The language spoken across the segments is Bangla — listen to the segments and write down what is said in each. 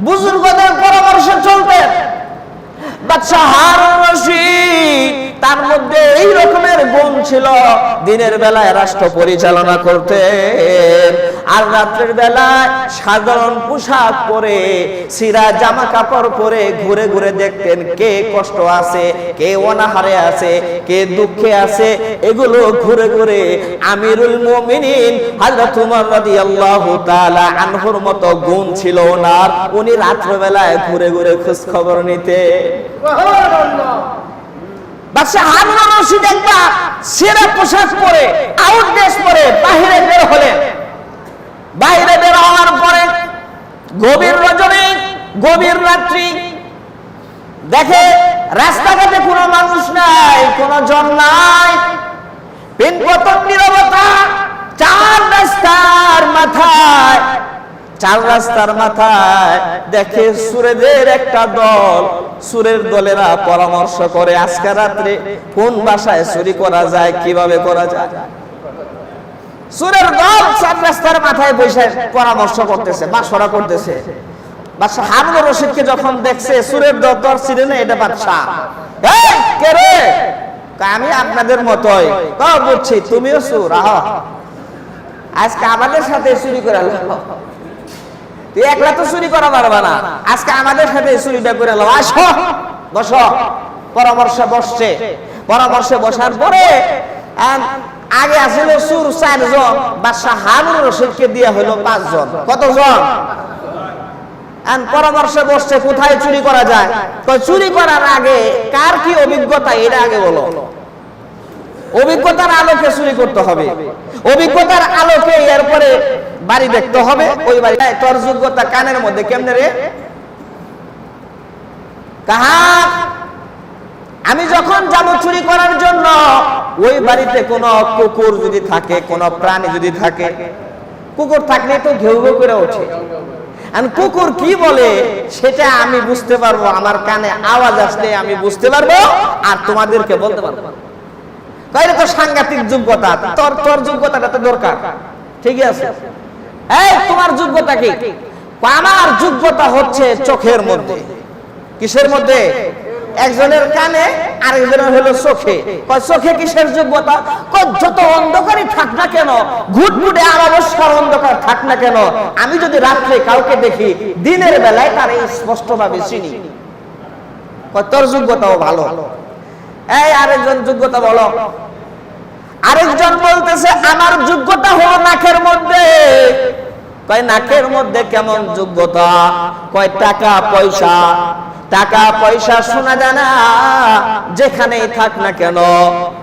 বুজুর্গদের পরামর্শে চলতেন। বাদশাহ হারুন রশিদ তার মধ্যে এই রকমের গুণ ছিল, দিনের বেলায় রাষ্ট্র পরিচালনা করতেন আর রাত্রের বেলায় সাধারণ পোশাক পরে সিরা জামা কাপড় পরে ঘুরে ঘুরে দেখতেন কে কষ্ট আছে, কে অনাহারে আছে, কে দুঃখে আছে। এগুলো ঘুরে ঘুরে আমিরুল মুমিনিন হযরত ওমর রাদিয়াল্লাহু তাআলা আনহুর মতো গুণ ছিল ওনার। উনি রাত্রের বেলায় ঘুরে ঘুরে খোঁজ খবর নিতেন। সুবহানাল্লাহ। বাদশাহ হারুন রশিদ একবার সেরা পোশাক পরে আউটড্রেস পরে বাইরে বের হলেন। বাইরে বের হওয়ার পরে গভীর রজনী, গভীর রাত্রি, দেখে রাস্তাঘাটে কোনো মানুষ নাই, কোনো জন নাই, পিনপতন নীরবতা। চার রাস্তার মাথায় দেখে সুরেদের একটা দল। সুরের দলেরা পরামর্শ করে আজকে রাত্রে কোন বাসায় চুরি করা যায়, কিভাবে করা যায়। সুরের দল চার রাস্তার মাথায় বসে পরামর্শ করতেছে, মাশওয়ারা করতেছে। বাদশা হারুন রশিদকে যখন দেখছে, সুরের দল তো ছিলেন না, এটা বাদশা। এই কে রে? আমি আপনাদের মতোই। বুঝছি তুমিও সুর, আজকে আমাদের সাথে চুরি করে লো। তুই একলা তো চুরি করা পারবা না, আজকে আমাদের সাথে চুরিটা করে লো। আসো বসো। পরামর্শে বসছে। পরামর্শে বসার পরে আগে আসলে সুর 4 জন, বাদশা হারুন রশিদকে দিয়ে হলো 5 জন। কতজন? পরামর্শে বসছে কোথায় চুরি করা যায়। চুরি করার আগে কার কি অভিজ্ঞতা এটা আগে বলো। অভিজ্ঞতার আলোকে চুরি করতে হবে, অভিজ্ঞতার আলোকে এরপরে বাড়ি দেখতে হবে। ওই বাড়িটায় তোর যোগ্যতা কানের মধ্যে কেমনে রে? কাহা আমি যখন যাব চুরি করার জন্য, ওই বাড়িতে কোনো কুকুর যদি থাকে, কোনো প্রাণী যদি থাকে, কুকুর থাকলে তো ঘেউ ঘেউ করে ওঠে। আমি কুকুর কি বলে সেটা আমি বুঝতে পারবো, আমার কানে আওয়াজ আসলে আমি বুঝতে পারবো আর তোমাদেরকে বলতে পারবো। তাইলে তো সাংঘাতিক যোগ্যতা। তোর যোগ্যতাটা তো দরকার, ঠিক আছে। এই তোমার যোগ্যতা কি? আমার যোগ্যতা হচ্ছে চোখের মধ্যে। কিসের মধ্যে? একজনের কানে, আরেকজনের হলো চোখে। চোখে কিসের যোগ্যতা? যত অন্ধকারই থাক না কেন, ঘুটঘুটে অমাবস্যার অন্ধকার থাক না কেন, আমি যদি রাত্রে কাউকে দেখি, দিনের বেলায় তারে স্পষ্টভাবে চিনি। তোর যোগ্যতাও ভালো। এই আরেকজন যোগ্যতা বলো। আরেকজন বলতেছে আমার যোগ্যতা হলো নাকের মধ্যে। কয় নাকের মধ্যে কেমন যোগ্যতা? কয় টাকা পয়সা। টাকা পয়সা শোনা যায় না যেখানেই থাক না কেন,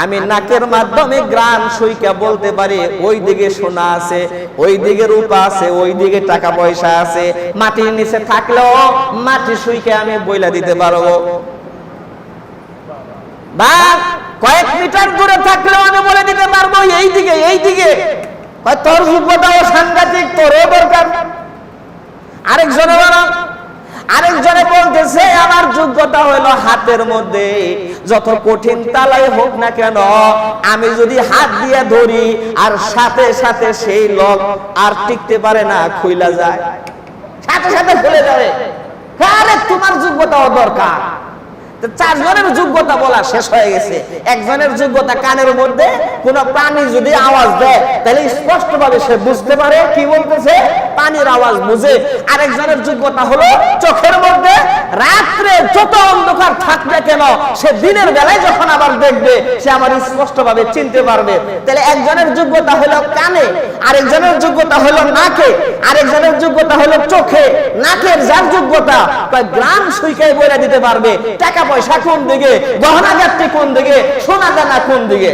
আমি নাকের মাধ্যমে গ্রাম সইকা বলতে পারি ওই দিকে সোনা আছে, ওই দিকে রূপা আছে, ওই দিকে টাকা পয়সা আছে। মাটির নিচে থাকলেও মাটি সইকে আমি বইলা দিতে পারবো। বা কয়েক মিটার দূরে থাকলেও আমি বলে দিতে পারবো এই দিকে, এই দিকে। তোর যোগ্যতাও সাংঘাতিক, তোরও দরকার। আরেকজনে বলতেছে আমার যোগ্যতা হলো হাতের মধ্যে। যত কঠিন তালাই হোক না কেন, আমি যদি হাত দিয়ে ধরি আর সাথে সাথে সেই লক আর টিকতে পারে না, খুইলা যায়, সাথে সাথে খুলে যাবে। আরে তোমার যোগ্যতাও দরকার। 4 জনের যোগ্যতা বলা শেষ হয়ে গেছে। একজনের যোগ্যতা কানের মধ্যে, কোন প্রাণী যদি আওয়াজ দেয় তাহলে স্পষ্ট ভাবে সে বুঝতে পারে কি বলতেছে, পানির আওয়াজ বুঝে। আরেকজনের যোগ্যতা হলো চোখের মধ্যে, রাত্রে যত অন্ধকার থাকবে কেন, সে দিনের বেলায় যখন আবার দেখবে সে আমার স্পষ্ট ভাবে চিনতে পারবে। তাহলে একজনের যোগ্যতা হলো কানে, আরেকজনের যোগ্যতা হলো নাকে, আরেকজনের যোগ্যতা হলো চোখে। নাকের যার যোগ্যতা গ্রাম সুইকায় বলে দিতে পারবে টাকা পয়সা কোন দিকে, গহনা গাঁটটি কোন দিকে, সোনা দানা কোন দিকে।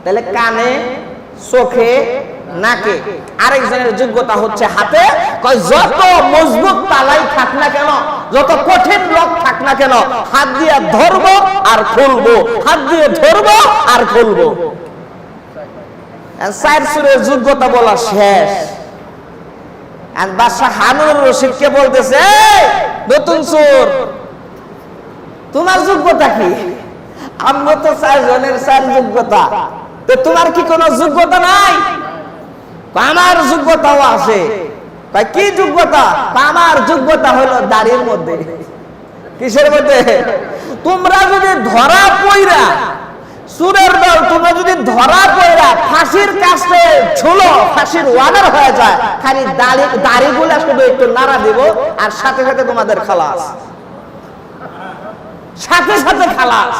তাহলে কানে, চোখে, নাকে। আরেকজনের যোগ্যতা হচ্ছে হাতে। যত মজবুত তালাই থাক না কেন, যত কঠিন লক থাক না কেন, হাত দিয়ে ধরবো আর খুলবো, হাত দিয়ে ধরবো আর খুলবো। 4 সুরের যোগ্যতা বলা শেষ। বাদশা হারুন রশিদকে বলতেছে নতুন সুর, তোমার যোগ্যতা কি? আমরা তো 4 জনের 4 যোগ্যতা, তো তোমার কি কোনো যোগ্যতা নাই? আমার যোগ্যতাও আছে। কি যোগ্যতা? আমার যোগ্যতা হলো দাড়ির মধ্যে। কিসের মধ্যে? তোমরা যদি ধরা পইরা, সুরের দল, তোমরা যদি ধরা পইরা ফাঁসির কাছে ঝুলো, ফাঁসির ওয়ার্ডার হয়ে যায়, খালি দাড়িগুলো শুধু একটু নাড়া দিব আর সাথে সাথে তোমাদের খালাস, সাথে সাথে খালাস।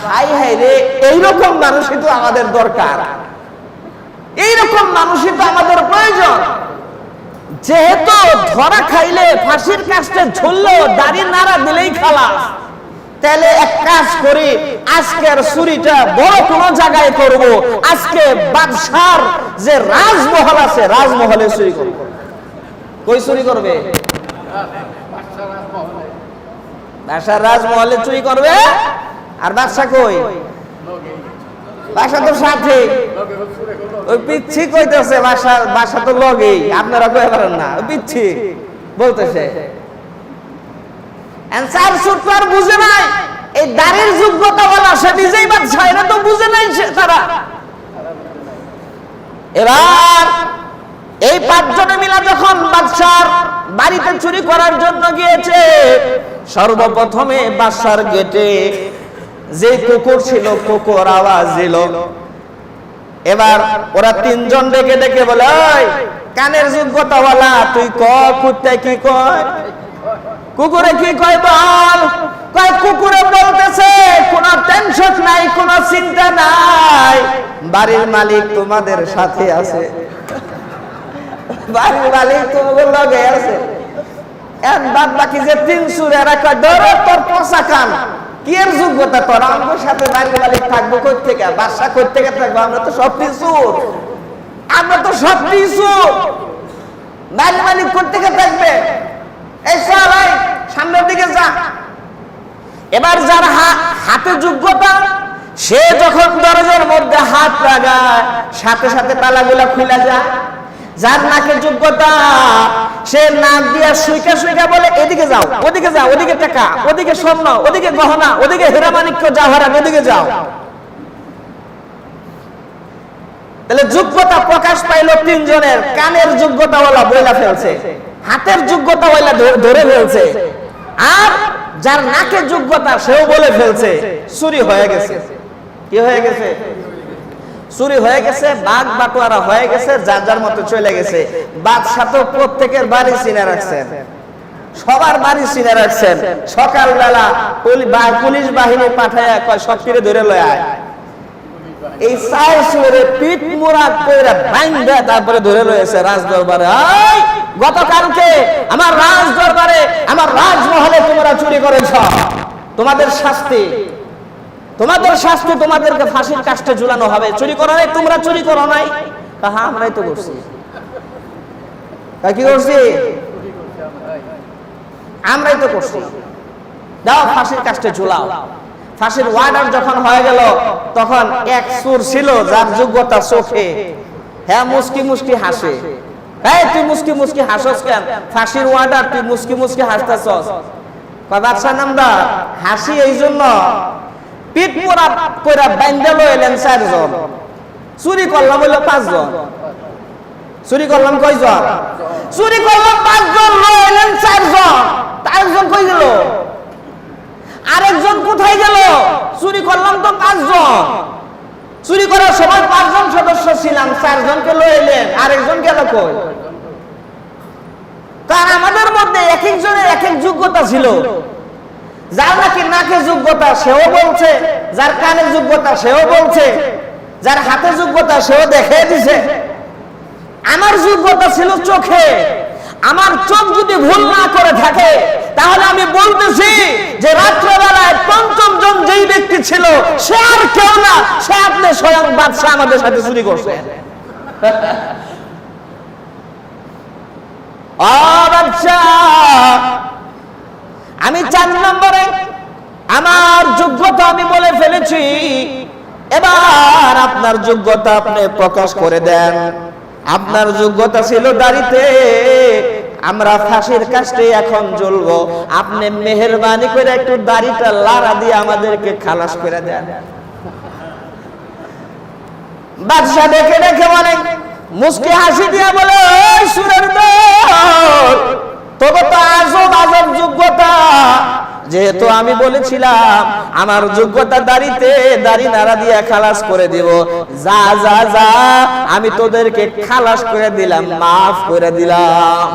হাই হাই রে, এইরকম মানুষই তো আমাদের দরকার, এইরকম মানুষই তো আমাদের প্রয়োজন। যেহেতু ধরা খাইলে ফাঁসির কাছে ঝুললো, দাড়ি নাড়া দিলেই খালাস, তাহলে এক কাজ করি, আজকের চুরিটা বড় কোন জায়গায় করব। আজকে বাদশার যে রাজমহল আছে, রাজমহলে চুরি করব। কই চুরি করবে? বাদশার রাজমহলে চুরি করবে। আর বাদশা কই? বাসা তো সাথে, ওই পিচ্ছি কইতেছে বাসা তো লগেই, আপনারা কইতে পারেন না, পিচ্ছি বলতেছে। অ্যানসার সুপার বুঝে নাই এই দাড়ির যোগ্যতা বলা, সে নিজেই বাদশা, এটা তো বুঝে নাই তারা। এবার এই পাঁচজনে মিলা যখন বাদশার বাড়িতে চুরি করার জন্য গিয়েছে, সর্বপ্রথমে বাদশার গেটে যে কুকুর ছিল, কুকুর আওয়াজ দিল। এবার ওরা তিনজন ডেকে ডেকে বলে, ওই কানের যোগ্যতা বলা, তুই কুত্তে কি কয়? কুকুরে কি কয় বল? কয় কুকুরে বলতেছে কোনো টেনশন নাই, কোনো চিন্তা নাই, বাড়ির মালিক তোমাদের সাথে আছে, বাড়ির মালিক তোমাদের লগে আছে। এর বাদ বাকি যে তিন সুর, এরা কয় ধরো তোর পচা কান, কি এর যোগ্যতা তোর? আমার সাথে বাড়ির মালিক থাকবো কই থেকে, বাদশা কই থেকে থাকবো? আমরা তো সব কিছু, আমরা তো সব কিছু, বাড়ির মালিক কই থেকে থাকবে? এই সবাই সামনের দিকে যা। এবার যার হাতে যোগ্যতা, সে যখন দরজার মধ্যে হাত লাগায়, সাথে সাথে তালাগুলা খুলে যায়। যার নাকে যোগ্যতা, সে নাক দিয়া সুইকা সুইকা বলে, এদিকে যাও, ওদিকে যাও, ওদিকে টাকা, ওদিকে স্বর্ণ, ওদিকে গহনা, ওদিকে হীরা মাণিক্য জাওহারাত, ওদিকে যাও। তাহলে যোগ্যতা প্রকাশ পাইল তিনজনের। কানের যোগ্যতা ওলা বইলা ফেলছে, হাতের যোগ্যতা ওলা ধরে ফেলছে, আর যার নাকের যোগ্যতা সেও বলে ফেলছে। চুরি হয়ে গেছে। কি হয়ে গেছে? চুরি হয়ে গেছে, বাঘ বাটোয়ারা হয়ে গেছে, যার যার মতো চলে গেছে। বাদশা তো প্রত্যেকের বাড়ি চিনে রাখছেন, সবার বাড়ি চিনে রাখছেন। সকালবেলা পুলিশ বাহিনী পাঠায় কয় সব কিরে ধরে লয় আয়। এই চার সুরে পিঠ মোড়া কইরা ভাঙবে, তারপরে ধরে রয়েছে রাজ দরবারে। গতকালকে আমার রাজ দরবারে, আমার রাজমহলে তোমরা চুরি করেছ, তোমাদের শাস্তি, তোমাদের শাস্তি, তোমাদেরকে ফাঁসির কাস্টে ঝুলানো হবে। চুরি করো নাই, তোমরা চুরি করো নাই? হ্যাঁ, আমরাই তো করছি। কি করছি? আমরাই তো করছি। দাও ফাঁসির কাস্টে ঝুলাও। ফাঁসির ওয়ার্ডার যখন হয়ে গেল, তখন এক সুর ছিল যার যোগ্যতা চোখে, হ্যাঁ মুস্কি মুস্কি হাসে। এই তুই মুস্কি মুস্কি হাসস কেন? ফাঁসির ওয়ার্ডার, তুই মুস্কি মুস্কি হাসতেছস। বাদশা নামদার হাসি এই জন্য, পিঠ মোড়া কইরা বাইন্দা লইলেন চারজন, চুরি করলাম হইল পাঁচজন। চুরি করলাম কয়জন? চুরি করলাম পাঁচজন, লইলেন চারজন। চারজন কই গেল? আরেকজন কোথায় গেল? চুরি করলাম তো পাঁচজন, চুরি করার সময় পাঁচজন সদস্য ছিলাম, চারজনকে লইলেন, আরেকজন গেল কই? কারণ আমাদের মধ্যে এক একজনের এক এক যোগ্যতা ছিল। যার নাকি নাকে যোগ্যতা সেও বলছে, যার কানে যোগ্যতা সেও বলছে, যার হাতে যোগ্যতা সেও দেখে দিছে। আমার যোগ্যতা ছিল চোখে। আমার চোখ যদি ভুল না করে থাকে, তাহলে আমি বলতেছি যে রাত্রেবেলায় পঞ্চম জন যেই ব্যক্তি ছিল, সে আর কেউ না, সে আপনি স্বয়ং বাদশা আমাদের সাথে চুরি করছে। আমি 4 নম্বরে আমার যোগ্যতা আমি বলে ফেলেছি। এবার আপনার যোগ্যতা আপনি প্রকাশ করে দেন। আপনার যোগ্যতা ছিল দাড়িতে, আমরা ফাঁসির কাস্টে এখন জ্বলবো, আপনি মেহেরবানি করে একটু দাড়িটা লাড়া দিয়ে আমাদেরকে খালাস করে দেন। বাদশা দেখে দেখে বলে, মুস্কি হাসি দিয়া বলে, ওই সুরের দল, যেহেতু আমি বলেছিলাম আমার যোগ্যতা দাড়ি নাড়া দিয়ে খালাস করে দিব, যা যা যা, আমি তোদেরকে খালাস করে দিলাম, মাফ করে দিলাম।